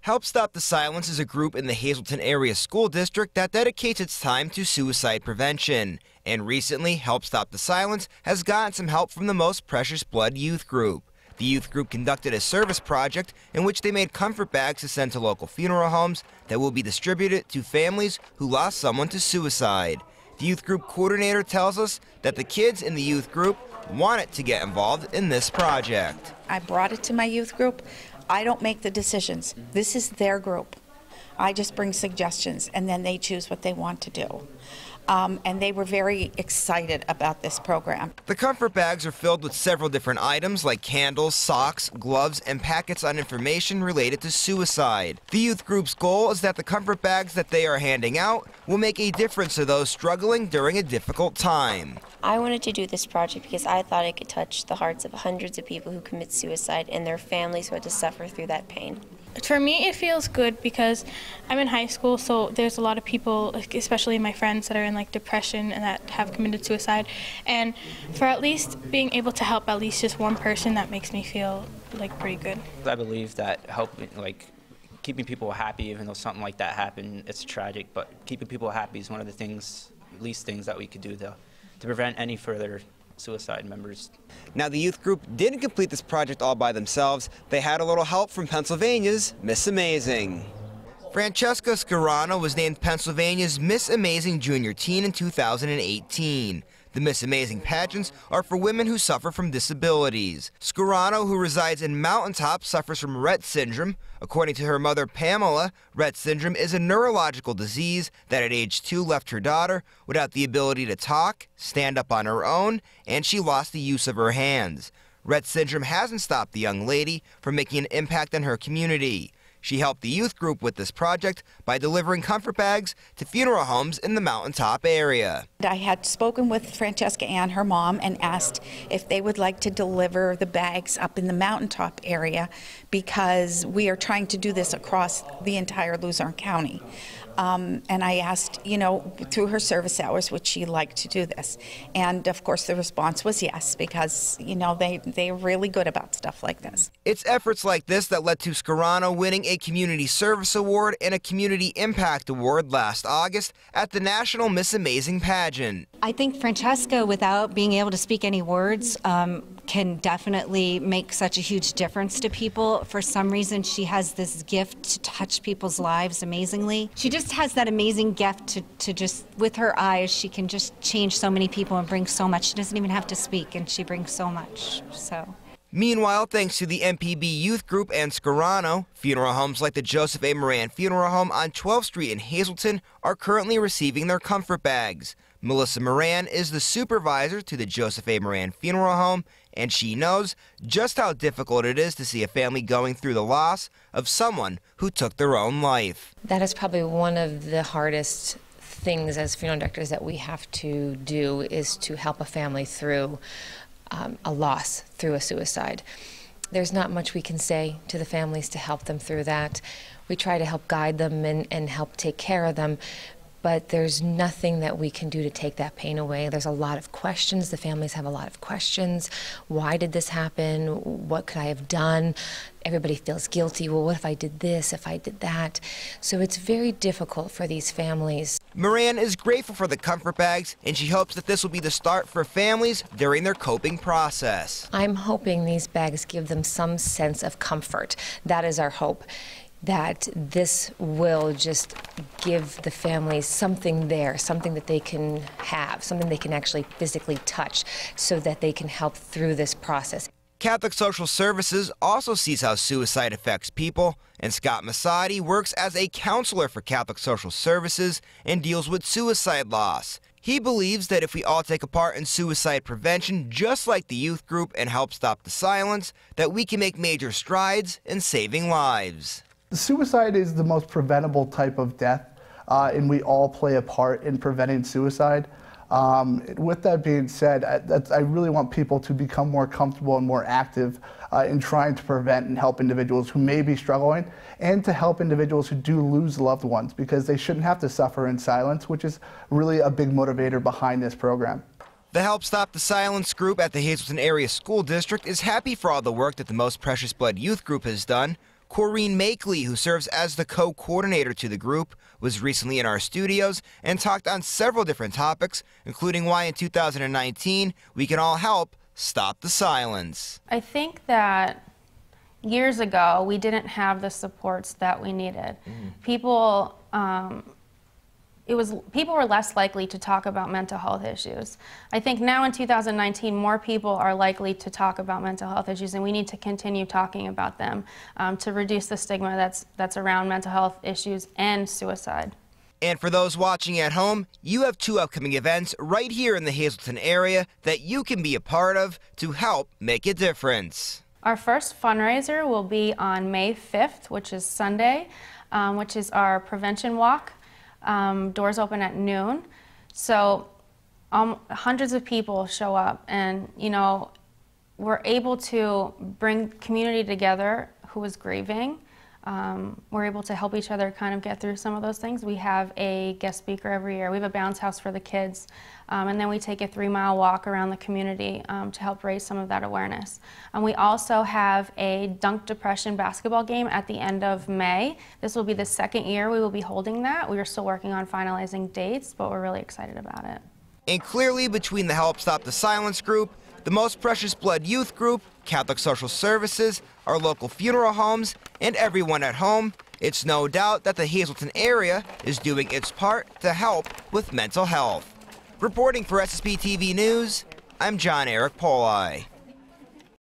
Help Stop the Silence is a group in the Hazleton Area School District that dedicates its time to suicide prevention. And recently, Help Stop the Silence has gotten some help from the Most Precious Blood Youth Group. The youth group conducted a service project in which they made comfort bags to send to local funeral homes that will be distributed to families who lost someone to suicide. The youth group coordinator tells us that the kids in the youth group wanted to get involved in this project. I brought it to my youth group. I don't make the decisions. This is their group. I just bring suggestions, and then they choose what they want to do. And they were very excited about this program. The comfort bags are filled with several different items like candles, socks, gloves, and packets on information related to suicide. The youth group's goal is that the comfort bags that they are handing out will make a difference to those struggling during a difficult time. I wanted to do this project because I thought it could touch the hearts of hundreds of people who commit suicide and their families who had to suffer through that pain. For me, it feels good because I'm in high school, so there's a lot of people, especially my friends, that are in depression and that have committed suicide. And for at least being able to help at least just one person, that makes me feel pretty good. I believe that helping, keeping people happy, even though something like that happened, it's tragic, but keeping people happy is one of the least things that we could do to prevent any further suicide members. Now, the youth group didn't complete this project all by themselves. They had a little help from Pennsylvania's Miss Amazing. Francesca Scarano was named Pennsylvania's Miss Amazing Junior Teen in 2018. The Miss Amazing pageants are for women who suffer from disabilities. Scarano, who resides in Mountaintop, suffers from Rett syndrome. According to her mother, Pamela, Rett syndrome is a neurological disease that at age 2 left her daughter without the ability to talk, stand up on her own, and she lost the use of her hands. Rett syndrome hasn't stopped the young lady from making an impact on her community. She helped the youth group with this project by delivering comfort bags to funeral homes in the Mountaintop area. I had spoken with Francesca and her mom and asked if they would like to deliver the bags up in the Mountaintop area because we are trying to do this across the entire Luzerne County. And I asked, through her service hours, would she like to do this? And of course the response was yes, because, they're really good about stuff like this. It's efforts like this that led to Scarano winning a Community Service Award and a Community Impact Award last August at the National Miss Amazing pageant. I think Francesca, without being able to speak any words, can definitely make such a huge difference to people. For some reason, she has this gift to touch people's lives amazingly. She just has that amazing gift to just, with her eyes, she can just change so many people and bring so much. She doesn't even have to speak, and she brings so much. Meanwhile, thanks to the MPB Youth Group and Scarano, funeral homes like the Joseph A. Moran Funeral Home on 12th Street in Hazleton are currently receiving their comfort bags. Melissa Moran is the supervisor to the Joseph A. Moran Funeral Home, and she knows just how difficult it is to see a family going through the loss of someone who took their own life. That is probably one of the hardest things as funeral directors that we have to do, is to help a family through a loss, through a suicide. There's not much we can say to the families to help them through that. We try to help guide them and help take care of them, but there's nothing that we can do to take that pain away. There's a lot of questions. The families have a lot of questions. Why did this happen? What could I have done? Everybody feels guilty. Well, what if I did this, if I did that? So it's very difficult for these families. Moran is grateful for the comfort bags, and she hopes that this will be the start for families during their coping process. I'm hoping these bags give them some sense of comfort. That is our hope, that this will just give the families something there, something that they can have, something they can actually physically touch so that they can help through this process. Catholic Social Services also sees how suicide affects people, and Scott Masadi works as a counselor for Catholic Social Services and deals with suicide loss. He believes that if we all take a part in suicide prevention, just like the youth group, and help stop the silence, that we can make major strides in saving lives. Suicide is the most preventable type of death, and we all play a part in preventing suicide. With that being said, I really want people to become more comfortable and more active in trying to prevent and help individuals who may be struggling, and to help individuals who do lose loved ones, because they shouldn't have to suffer in silence, which is really a big motivator behind this program. The Help Stop the Silence group at the Hazleton Area School District is happy for all the work that the Most Precious Blood Youth Group has done. Corrine Makeley, who serves as the co-coordinator to the group, was recently in our studios and talked on several different topics, including why in 2019 we can all help stop the silence. I think that years ago we didn't have the supports that we needed. People were less likely to talk about mental health issues. I think now in 2019, more people are likely to talk about mental health issues, and we need to continue talking about them to reduce the stigma that's around mental health issues and suicide. And for those watching at home, you have 2 upcoming events right here in the Hazleton area that you can be a part of to help make a difference. Our first fundraiser will be on May 5th, which is Sunday, which is our prevention walk. Doors open at noon, so hundreds of people show up, and we're able to bring community together who is grieving. We're able to help each other kind of get through some of those things. We have a guest speaker every year. We have a bounce house for the kids, and then we take a 3-mile walk around the community to help raise some of that awareness. And we also have a Dunk Depression basketball game at the end of May. This will be the 2nd year we will be holding that. We are still working on finalizing dates, but we're really excited about it. And clearly, between the Help Stop the Silence group, the Most Precious Blood Youth Group, Catholic Social Services, our local funeral homes, and everyone at home, it's no doubt that the Hazleton area is doing its part to help with mental health. Reporting for SSPTV News, I'm John Eric Poli.